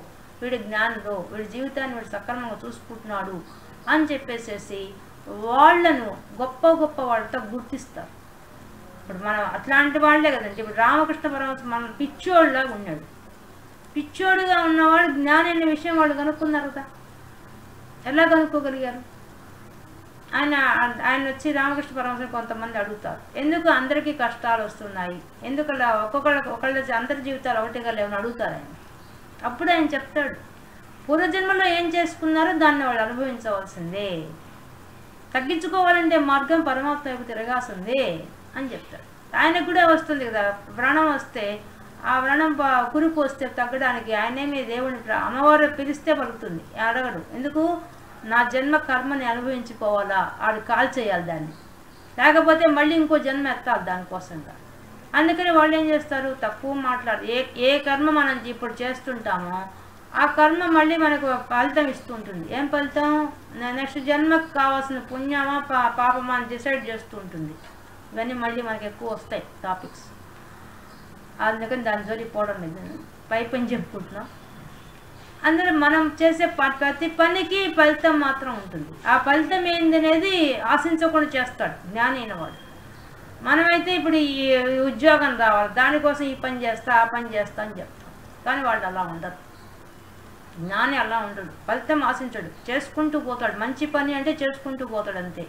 వీడు జ్ఞానంలో, వీడి జీవితాన్ని వీడు సక్రమంగా చూసుకుంటున్నాడు అని చెప్పేసేసి వాళ్ళను గొప్ప గొప్ప వాళ్ళతో గుర్తిస్తారు. ఇప్పుడు మనం అట్లాంటి వాళ్ళే కదండి. ఇప్పుడు రామకృష్ణ పరమహంస మన పిచ్చోళ్ళలాగా ఉన్నాడు. పిచ్చోడుగా ఉన్నవాడు జ్ఞాని అనే విషయం వాళ్ళు కనుక్కున్నారు కదా. ఎలా కనుక్కోగలిగారు? ఆయన వచ్చి రామకృష్ణ పరమహంస కొంతమంది అడుగుతారు, ఎందుకు అందరికీ కష్టాలు వస్తున్నాయి, ఎందుకు అలా ఒకళ్ళ అందరి జీవితాలు ఒకటిగా లేవని అడుగుతారు ఆయన. అప్పుడు ఆయన చెప్తాడు, పూర్వజన్మలో ఏం చేసుకున్నారో దాన్ని వాళ్ళు అనుభవించవలసిందే, తగ్గించుకోవాలంటే మార్గం పరమాత్మ వైపు తిరగాల్సిందే అని చెప్తాడు. ఆయనకు కూడా వస్తుంది కదా వ్రణం వస్తే, ఆ వ్రణం కురుపు వస్తే తగ్గడానికి ఆయనేమి దేవుని అమ్మవారు పిలిస్తే పలుకుతుంది, అడగడు. ఎందుకు? నా జన్మ కర్మని అనుభవించుకోవాలా, ఆడు కాల్ చేయాలి దాన్ని, లేకపోతే మళ్ళీ ఇంకో జన్మ ఎత్తాలి దానికోసంగా. అందుకని వాళ్ళు ఏం చేస్తారు? తక్కువ మాట్లాడు. ఏ కర్మ మనం ఇప్పుడు చేస్తుంటామో ఆ కర్మ మళ్ళీ మనకు ఫలితం ఇస్తుంటుంది. ఏం ఫలితం? నెక్స్ట్ జన్మకు కావాల్సిన పుణ్యమా పాపమా అని డిసైడ్ చేస్తూ ఉంటుంది. ఇవన్నీ మళ్ళీ మనకి ఎక్కువ వస్తాయి టాపిక్స్. అందుకని దాని జోలికి పోవడం లేదు, పని చెప్పుకుంటున్నాం. అందులో మనం చేసే ప్రతి పనికి ఫలితం మాత్రం ఉంటుంది. ఆ ఫలితం ఏందనేది ఆశించకుండా చేస్తాడు జ్ఞాని అయిన వాడు. మనమైతే ఇప్పుడు ఈ ఉద్యోగం రావాలి, దానికోసం ఈ పని చేస్తా ఆ పని చేస్తా అని చెప్తాం. కానీ వాళ్ళు అలా ఉండరు. జ్ఞాని అలా ఉండడు, ఫలితం ఆశించడు, చేసుకుంటూ పోతాడు. మంచి పని అంటే చేసుకుంటూ పోతాడు అంతే.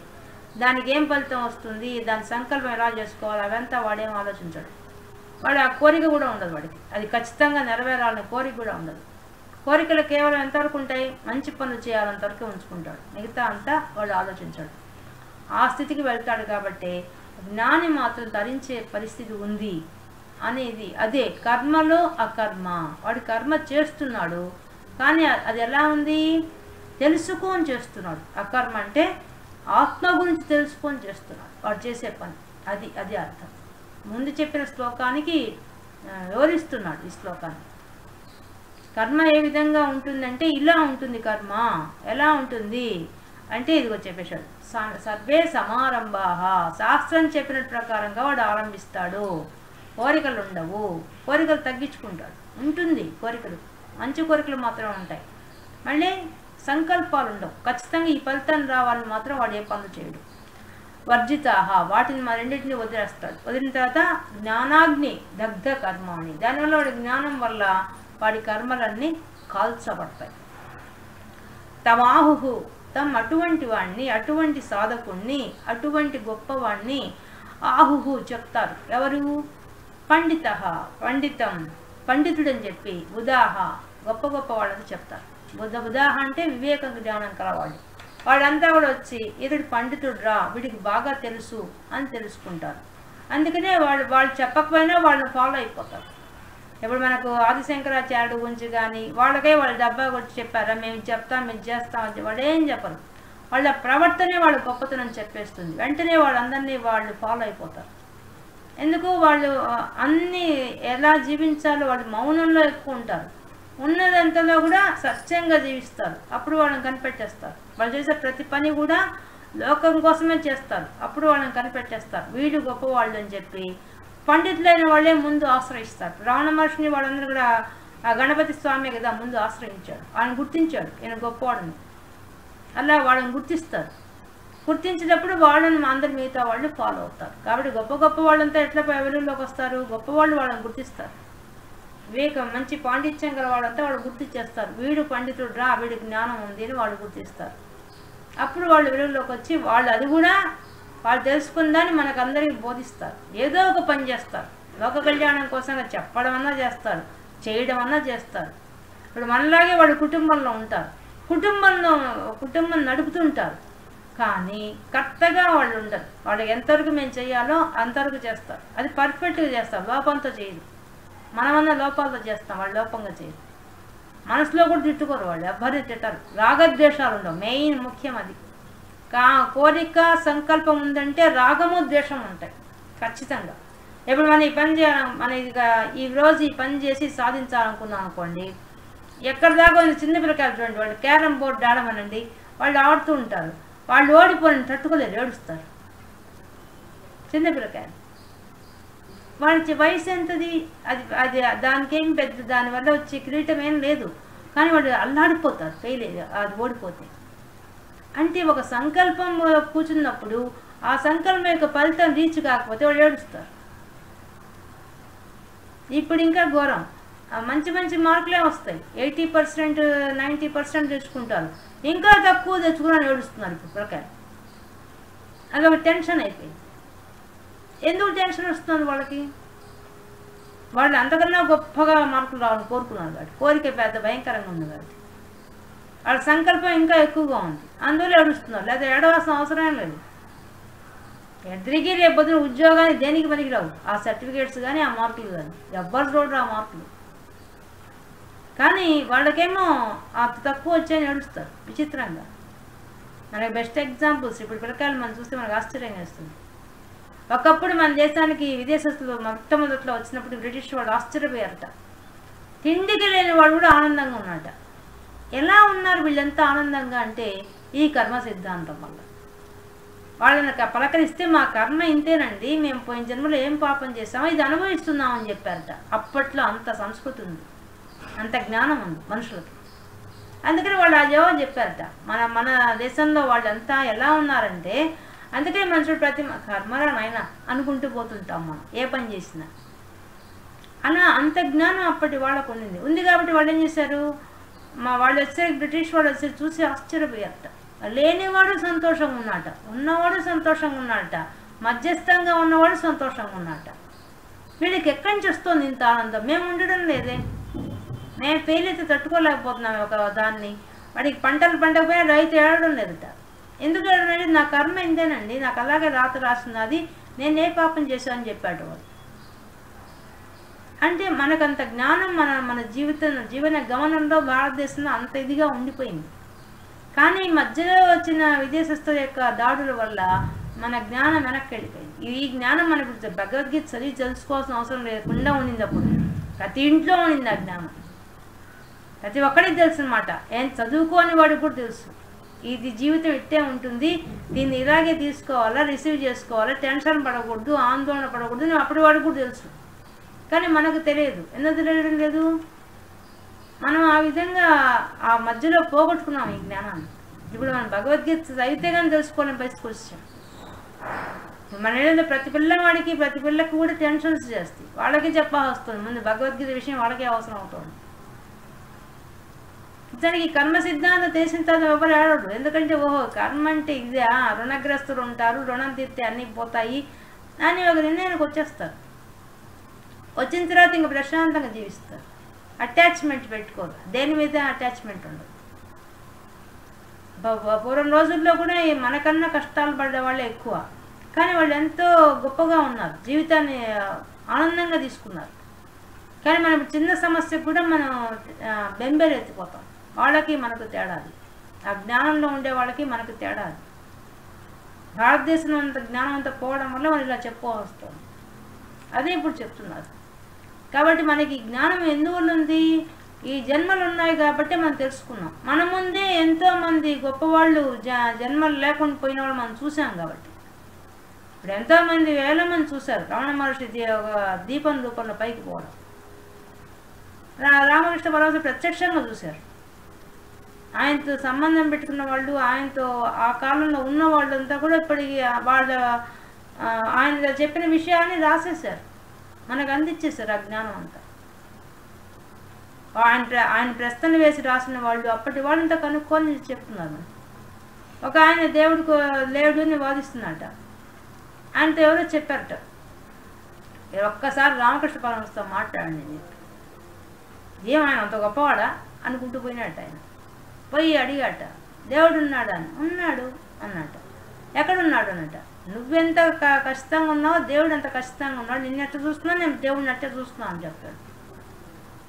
దానికి ఏం ఫలితం వస్తుంది, దాని సంకల్పం ఎలా చేసుకోవాలి అవంతా వాడేం ఆలోచించాడు. వాడు ఆ కోరిక కూడా ఉండదు వాడికి, అది ఖచ్చితంగా నెరవేరాలని కోరిక కూడా ఉండదు. కోరికలు కేవలం ఎంతవరకు ఉంటాయి? మంచి పనులు చేయాలంతవరకే ఉంచుకుంటాడు, మిగతా అంతా వాడు ఆలోచించాడు. ఆ స్థితికి వెళ్తాడు. కాబట్టి జ్ఞాని మాత్రం ధరించే పరిస్థితి ఉంది అనేది అదే కర్మలో అకర్మ. వాడు కర్మ చేస్తున్నాడు, కానీ అది ఎలా ఉంది? తెలుసుకొని చేస్తున్నాడు. అకర్మ అంటే ఆత్మ గురించి తెలుసుకొని చేస్తున్నాడు వాడు చేసే పని. అది అర్థం. ముందు చెప్పిన శ్లోకానికి వివరిస్తున్నాడు ఈ శ్లోకాన్ని. కర్మ ఏ విధంగా ఉంటుందంటే ఇలా ఉంటుంది కర్మ. ఎలా ఉంటుంది అంటే ఇదిగో చెప్పేశాడు, సర్వే సమారంభాః. శాస్త్రం చెప్పిన ప్రకారంగా వాడు ఆరంభిస్తాడు. కోరికలు ఉండవు, కోరికలు తగ్గించుకుంటాడు. ఉంటుంది కోరికలు, మంచి కోరికలు మాత్రం ఉంటాయి. మళ్ళీ సంకల్పాలు ఉండవు, ఖచ్చితంగా ఈ ఫలితం రావాలని మాత్రం వాడు ఏ పనులు చేయడు. వర్జితాః, వాటిని మా రెండింటిని వదిలేస్తాడు. వదిలిన తర్వాత జ్ఞానాగ్ని దగ్ధ కర్మాణి. దానివల్ల వాడి జ్ఞానం వల్ల వాడి కర్మలన్నీ కాల్చబడతాయి. తమాహు తమ్ అటువంటి వాణ్ణి, అటువంటి సాధకుణ్ణి, అటువంటి గొప్పవాణ్ణి ఆహుహు చెప్తారు. ఎవరు? పండిత, పండితం, పండితుడని చెప్పి, ఉదాహ గొప్ప గొప్ప వాళ్ళని చెప్తారు. ఉదాహ అంటే వివేక జ్ఞానం కలవాళ్ళు. వాళ్ళంతా కూడా వచ్చి ఇతడు పండితుడు రా, వీడికి బాగా తెలుసు అని తెలుసుకుంటారు. అందుకనే వాళ్ళు చెప్పకపోయినా వాళ్ళని ఫాలో అయిపోతారు. ఇప్పుడు మనకు ఆదిశంకరాచార్యుడు గురించి కానీ వాళ్ళకే వాళ్ళు డబ్బా కొట్టి చెప్పారా, మేము చెప్తాం, మేము చేస్తాం అంటే వాళ్ళు ఏం చెప్పరు. వాళ్ళ ప్రవర్తనే వాళ్ళ గొప్పతనం చెప్పేస్తుంది. వెంటనే వాళ్ళందరినీ వాళ్ళు ఫాలో అయిపోతారు. ఎందుకు? వాళ్ళు అన్నీ ఎలా జీవించాలో వాళ్ళు మౌనంలో ఎక్కువ ఉంటారు. ఉన్నదంతలో కూడా సత్యంగా జీవిస్తారు. అప్పుడు వాళ్ళని కనిపెట్టేస్తారు. వాళ్ళు చేసే ప్రతి పని కూడా లోకం కోసమే చేస్తారు. అప్పుడు వాళ్ళని కనిపెట్టేస్తారు, వీళ్ళు గొప్పవాళ్ళు అని చెప్పి. పండితులైన వాళ్ళే ముందు ఆశ్రయిస్తారు. రావణ మహర్షిని వాళ్ళందరూ కూడా ఆ గణపతి స్వామి కదా ముందు ఆశ్రయించాడు. ఆయన గుర్తించాడు ఈయన గొప్పవాడిని. అలా వాళ్ళని గుర్తిస్తారు. గుర్తించినప్పుడు వాళ్ళని అందరు మిగతా వాళ్ళు ఫాలో అవుతారు. కాబట్టి గొప్ప గొప్ప వాళ్ళంతా ఎట్లా వెలుగులోకి వస్తారు? గొప్పవాళ్ళు వాళ్ళని గుర్తిస్తారు. వివేకం మంచి పాండిత్యం గల వాళ్ళంతా వాళ్ళు గుర్తించేస్తారు. వీడు పండితుడు రా, వీడికి జ్ఞానం ఉంది అని వాళ్ళు గుర్తిస్తారు. అప్పుడు వాళ్ళు వెలుగులోకి వచ్చి వాళ్ళు అది కూడా వాళ్ళు తెలుసుకుందాన్ని మనకు అందరికీ బోధిస్తారు. ఏదో ఒక పని చేస్తారు. లోక కళ్యాణం కోసం చెప్పడం అన్నా చేస్తారు, చేయడం అన్నా చేస్తారు. ఇప్పుడు మనలాగే వాళ్ళు కుటుంబంలో ఉంటారు. కుటుంబం నడుపుతుంటారు. కానీ కరెక్ట్గా వాళ్ళు ఉండరు. వాళ్ళకి ఎంతవరకు మేము చేయాలో అంతవరకు చేస్తారు. అది పర్ఫెక్ట్గా చేస్తారు, లోపంతో చేయరు. మనమన్నా లోపాలతో చేస్తాం, వాళ్ళు లోపంగా చేయరు. మనసులో కూడా తిట్టుకోరు వాళ్ళు, ఎవ్వరిని తిట్టరు. రాగద్వేషాలు ఉండవు, మెయిన్ ముఖ్యం అది. కోరిక సంకల్పం ఉందంటే రాగము ద్వేషం ఉంటాయి ఖచ్చితంగా. ఇప్పుడు మనం ఈ పని మన ఈరోజు ఈ పని చేసి సాధించాలనుకున్నాం అనుకోండి, ఎక్కడి దాకా చిన్న పిల్లకాయలు చూడండి, వాళ్ళు క్యారమ్ బోర్డు ఆడమనండి, వాళ్ళు ఆడుతూ ఉంటారు. వాళ్ళు ఓడిపోయిన తట్టుకోలేరు, ఏడుస్తారు. చిన్న పిల్లకాయలు వాళ్ళ వయసు ఎంతది? అది దానికేం పెద్ద దానివల్ల వచ్చే కిరీటం ఏం లేదు. కానీ వాళ్ళు అల్లాడిపోతారు ఫెయిల్ అది ఓడిపోతే. అంటే ఒక సంకల్పం కూర్చున్నప్పుడు ఆ సంకల్పం యొక్క ఫలితం రీచ్ కాకపోతే వాళ్ళు ఏడుస్తారు. ఇప్పుడు ఇంకా ఘోరం, మంచి మంచి మార్కులే వస్తాయి, 80%, 90% తెచ్చుకుంటారు. ఇంకా తక్కువ తెచ్చుకుని ఏడుస్తున్నారు ఇప్పుడు పిల్లకాయలు. అదొక టెన్షన్ అయిపోయింది. ఎందుకు టెన్షన్ వస్తుంది వాళ్ళకి? వాళ్ళు అంతకన్నా గొప్పగా మార్కులు రావాలని కోరుకున్నారు కాబట్టి, కోరిక పెద్ద భయంకరంగా ఉంది కాబట్టి వాళ్ళ సంకల్పం ఇంకా ఎక్కువగా ఉంది, అందువల్ల ఏడుస్తున్నారు. లేదా ఏడవలసిన అవసరం లేదు. ఎద్దరికి రేపు పొద్దున ఉద్యోగాన్ని దేనికి పనికిరావు ఆ సర్టిఫికేట్స్ కానీ ఆ మార్కులు కానీ, ఎవ్వరు చూడరు ఆ మార్కులు. కానీ వాళ్ళకేమో అంత తక్కువ వచ్చాయని ఏడుస్తారు విచిత్రంగా. మనకి బెస్ట్ ఎగ్జాంపుల్స్ ఇప్పుడు పిల్లకాయలు మనం చూస్తే మనకు ఆశ్చర్యం వేస్తుంది. ఒకప్పుడు మన దేశానికి విదేశస్తులు మొట్టమొదట్లో వచ్చినప్పుడు బ్రిటిష్ వాళ్ళు ఆశ్చర్యపోయారట. తిండికి లేని వాడు కూడా ఆనందంగా ఉన్నారట. ఎలా ఉన్నారు వీళ్ళంతా ఆనందంగా అంటే ఈ కర్మ సిద్ధాంతం వల్ల. వాళ్ళని పలకరిస్తే మా కర్మ ఇంతేనండి, మేము పోయిన జన్మలో ఏం పాపం చేస్తామో ఇది అనుభవిస్తున్నామని చెప్పారట. అప్పట్లో అంత సంస్కృతి ఉంది, అంత జ్ఞానం ఉంది మనుషులకి. అందుకని వాళ్ళు ఆ జవాబు చెప్పారట. మన దేశంలో వాళ్ళంతా ఎలా ఉన్నారంటే, అందుకని మనుషులు ప్రతి కర్మరా నాయన అనుకుంటూ పోతుంటాం మనం ఏ పని చేసినా. అలా అంత జ్ఞానం అప్పటి వాళ్ళకు ఉంది కాబట్టి వాళ్ళు ఏం చేశారు, వాళ్ళు వచ్చేసరికి బ్రిటిష్ వాళ్ళు వచ్చేసరికి చూసి ఆశ్చర్యపోయారట. లేనివాడు సంతోషంగా ఉన్నట, ఉన్నవాడు సంతోషంగా ఉన్నట, మధ్యస్థంగా ఉన్నవాడు సంతోషంగా ఉన్నట. వీళ్ళకి ఎక్కడి నుంచి వస్తుంది ఇంత ఆనందం? మేము ఉండడం లేదే, మేము ఫెయిల్ అయితే తట్టుకోలేకపోతున్నాము ఒక దాన్ని. వాడికి పంటలు పండకపోయినా రైతు ఏడడం లేదట. ఎందుకు ఏడనండి? నా కర్మ ఇంతేనండి, నాకు అలాగే రాస్తున్నది, నేను ఏ పాపం చేశానని చెప్పాడు వాడు. అంటే మనకంత జ్ఞానం మన జీవన గమనంలో భారతదేశంలో అంత ఇదిగా ఉండిపోయింది. కానీ మధ్యలో వచ్చిన విదేశస్తుల యొక్క దాడుల వల్ల మన జ్ఞానం వెనక్కి వెళ్ళిపోయింది. ఈ జ్ఞానం మనకు భగవద్గీత చదివి తెలుసుకోవాల్సిన అవసరం లేకుండా ఉండింది. అప్పుడు ప్రతి ఇంట్లో ఉండింది ఆ జ్ఞానం, ప్రతి ఒక్కడికి తెలుసు అనమాట. ఏం చదువుకోని వాడికి కూడా తెలుసు, ఇది జీవితం ఇట్టే ఉంటుంది, దీన్ని ఇలాగే తీసుకోవాలా, రిసీవ్ చేసుకోవాలా, టెన్షన్ పడకూడదు, ఆందోళన పడకూడదు అని అప్పుడు వాడికి కూడా తెలుసు. కానీ మనకు తెలియదు. ఎందుకు తెలియడం లేదు? మనం ఆ విధంగా ఆ మధ్యలో పోగొట్టుకున్నాం ఈ జ్ఞానాన్ని. ఇప్పుడు మనం భగవద్గీత చదివితే కానీ తెలుసుకోవాలని పరిస్థితికి వచ్చాం. మన ఏదో ప్రతి పిల్లకి కూడా టెన్షన్స్ చేస్తాయి, వాళ్ళకి చెప్పాల్సి వస్తుంది. ముందు భగవద్గీత విషయం వాళ్ళకే అవసరం అవుతుంది. దానికి కర్మ సిద్ధాంతం తెలిసిన తర్వాత ఎవరు ఆడడు. ఎందుకంటే ఓహో కర్మ అంటే ఇదే, రుణగ్రస్తులు ఉంటారు, రుణం తీర్తే అన్నీ పోతాయి అని ఒక నిర్ణయానికి వచ్చేస్తారు. వచ్చిన తర్వాత ఇంక ప్రశాంతంగా జీవిస్తారు. అటాచ్మెంట్ పెట్టుకోరు, దేని మీద అటాచ్మెంట్ ఉండదు. పూర్వం రోజుల్లో కూడా మనకన్నా కష్టాలు పడ్డ వాళ్ళే ఎక్కువ, కానీ వాళ్ళు ఎంతో గొప్పగా ఉన్నారు, జీవితాన్ని ఆనందంగా తీసుకున్నారు. కానీ మనం చిన్న సమస్యకు కూడా మనం బెంబేలెత్తిపోతాం. వాళ్ళకి మనకు తేడాది, ఆ జ్ఞానంలో ఉండే వాళ్ళకి మనకు తేడాది. భారతదేశంలో అంత జ్ఞానం అంతా పోవడం వల్ల మనం ఇలా చెప్పుకోవస్తుంది. అదే ఇప్పుడు చెప్తున్నారు. కాబట్టి మనకి జ్ఞానం ఎందువల్ల ఉంది? ఈ జన్మలు ఉన్నాయి కాబట్టి మనం తెలుసుకున్నాం. మన ముందే ఎంతోమంది గొప్పవాళ్ళు జన్మలు లేకుండా పోయిన వాళ్ళు మనం చూసాం. కాబట్టి ఇప్పుడు ఎంతోమంది వేల మంది చూశారు రమణ మహర్షి ఒక దీపం రూపంలో పైకి పోవడం. రామకృష్ణ పరమహంస ప్రత్యక్షంగా చూశారు. ఆయనతో సంబంధం పెట్టుకున్న వాళ్ళు, ఆయనతో ఆ కాలంలో ఉన్న వాళ్ళంతా కూడా ఇప్పటికి వాళ్ళ ఆయన చెప్పిన విషయాన్ని రాసేశారు, మనకు అందించేశారు ఆ జ్ఞానం అంతా. ఆయన ప్రశ్నలు వేసి రాసిన వాళ్ళు అప్పటి వాళ్ళంతా కనుక్కొని చెప్తున్నారు. ఒక ఆయన దేవుడికి లేడు అని వాదిస్తున్నట. ఆయనతో ఎవరో చెప్పారట, ఒక్కసారి రామకృష్ణ పరమహంసతో మాట్లాడండి. ఏమాయన అంత గొప్పవాడా అనుకుంటూ పోయినట్టు. ఆయన పోయి అడిగాట, దేవుడు ఉన్నాడా అని. ఉన్నాడు అన్నట. ఎక్కడున్నాడు అన్నట. నువ్వెంత కష్టంగా ఉన్నావో దేవుడు అంత కష్టంగా ఉన్నాడు, నిన్నెట్ట చూస్తున్నావు, నేను దేవుడిని అట్టే చూస్తున్నావు అని చెప్తాడు.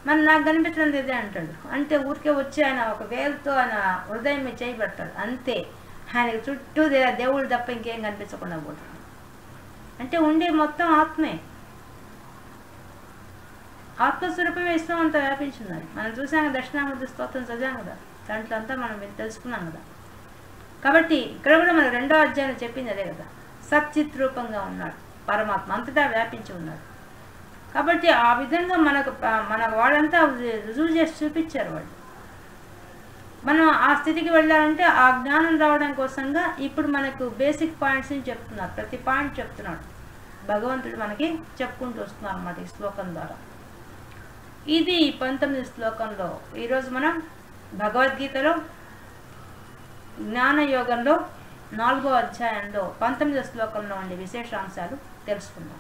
మరి నాకు కనిపించడం ఇదే అంటాడు. అంటే ఊరికే వచ్చి ఆయన ఒక వేలుతో ఆయన హృదయం మీద చేయి పెడతాడు, అంతే. ఆయనకి చుట్టూ దేవుడు తప్ప ఇంకేం కనిపించకుండా పోతుంది. అంటే ఉండే మొత్తం ఆత్మే, ఆత్మస్వరూపమే విశ్వం అంతా వ్యాపించున్నది. మనం చూసాం కదా, దక్షిణామూర్తి స్తోత్రం చదివాం కదా, దాంట్లో అంతా మనం తెలుసుకున్నాం కదా. కాబట్టి ఇక్కడ కూడా మన 2వ అధ్యాయం చెప్పింది అదే కదా, సచ్చిత్ రూపంగా ఉన్నాడు పరమాత్మ, అంతటా వ్యాపించి ఉన్నాడు. కాబట్టి ఆ విధంగా మన వాళ్ళంతా రుజువు చేసి చూపించారు వాళ్ళు. మనం ఆ స్థితికి వెళ్ళాలంటే ఆ జ్ఞానం రావడం కోసంగా ఇప్పుడు మనకు బేసిక్ పాయింట్స్ని చెప్తున్నారు. ప్రతి పాయింట్ చెప్తున్నాడు భగవంతుడు, మనకి చెప్పుకుంటూ వస్తున్నారు అన్నమాట ఈ శ్లోకం ద్వారా. ఇది 19 శ్లోకంలో ఈరోజు మనం భగవద్గీతలో జ్ఞానయోగంలో 4వ అధ్యాయంలో 19వ శ్లోకంలో ఉండే విశేషాంశాలు తెలుసుకున్నాం.